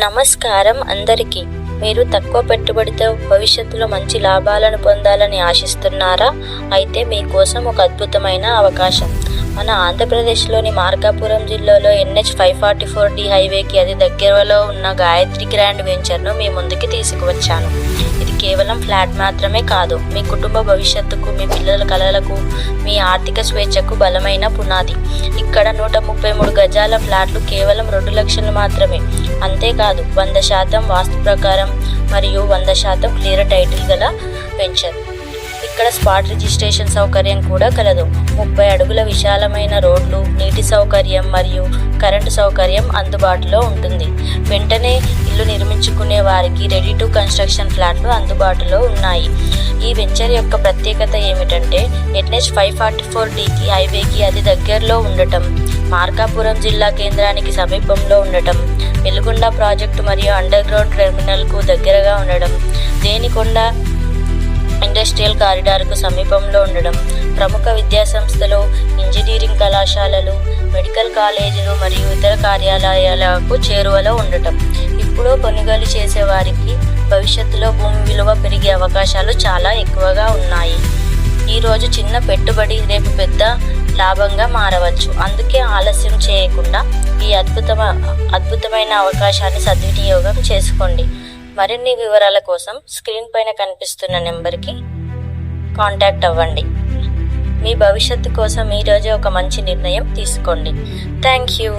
నమస్కారం అందరికీ. మీరు తక్కువ పెట్టుబడితో భవిష్యత్తులో మంచి లాభాలను పొందాలని ఆశిస్తున్నారా? అయితే మీకోసం ఒక అద్భుతమైన అవకాశం. మన ఆంధ్రప్రదేశ్లోని మార్కాపురం జిల్లాలో NH-544D హైవేకి అతి దగ్గరలో ఉన్న గాయత్రి గ్రాండ్ వెంచర్ను మీ ముందుకి తీసుకువచ్చాను. ఇది కేవలం ఫ్లాట్ మాత్రమే కాదు, మీ కుటుంబ భవిష్యత్తుకు, మీ పిల్లల కలలకు, మీ ఆర్థిక స్వేచ్ఛకు బలమైన పునాది. ఇక్కడ 133 గజాల ఫ్లాట్లు కేవలం 2 లక్షలు మాత్రమే. అంతేకాదు 100% వాస్తు ప్రకారం మరియు 100% క్లియర్ టైటిల్ గల వెంచర్. ఇక్కడ స్పాట్ రిజిస్ట్రేషన్ సౌకర్యం కూడా కలదు. 30 అడుగుల విశాలమైన రోడ్లు, నీటి సౌకర్యం మరియు కరెంటు సౌకర్యం అందుబాటులో ఉంటుంది. వెంటనే ఇల్లు నిర్మించుకునే వారికి రెడీ టు కన్స్ట్రక్షన్ ఫ్లాట్లు అందుబాటులో ఉన్నాయి. ఈ వెంచర్ యొక్క ప్రత్యేకత ఏమిటంటే NH-544Dకి హైవేకి అతి దగ్గరలో ఉండటం, మార్కాపురం జిల్లా కేంద్రానికి సమీపంలో ఉండటం, వెలుగొండ ప్రాజెక్టు మరియు అండర్ గ్రౌండ్ టెర్మినల్కు దగ్గరగా ఉండడం, దేనికొండ ఇండస్ట్రియల్ కారిడార్కు సమీపంలో ఉండడం, ప్రముఖ విద్యాసంస్థలు, ఇంజనీరింగ్ కళాశాలలు, మెడికల్ కాలేజీలు మరియు ఇతర కార్యాలయాలకు చేరువలో ఉండటం. ఇప్పుడు కొనుగోలు చేసేవారికి భవిష్యత్తులో భూమి విలువ పెరిగే అవకాశాలు చాలా ఎక్కువగా ఉన్నాయి. ఈరోజు చిన్న పెట్టుబడి రేపు పెద్ద లాభంగా మారవచ్చు. అందుకే ఆలస్యం చేయకుండా ఈ అద్భుతమైన అవకాశాన్ని సద్వినియోగం చేసుకోండి. మరిన్ని వివరాల కోసం స్క్రీన్ పైన కనిపిస్తున్న నెంబర్కి కాంటాక్ట్ అవ్వండి. మీ భవిష్యత్తు కోసం ఈరోజే ఒక మంచి నిర్ణయం తీసుకోండి. Thank you.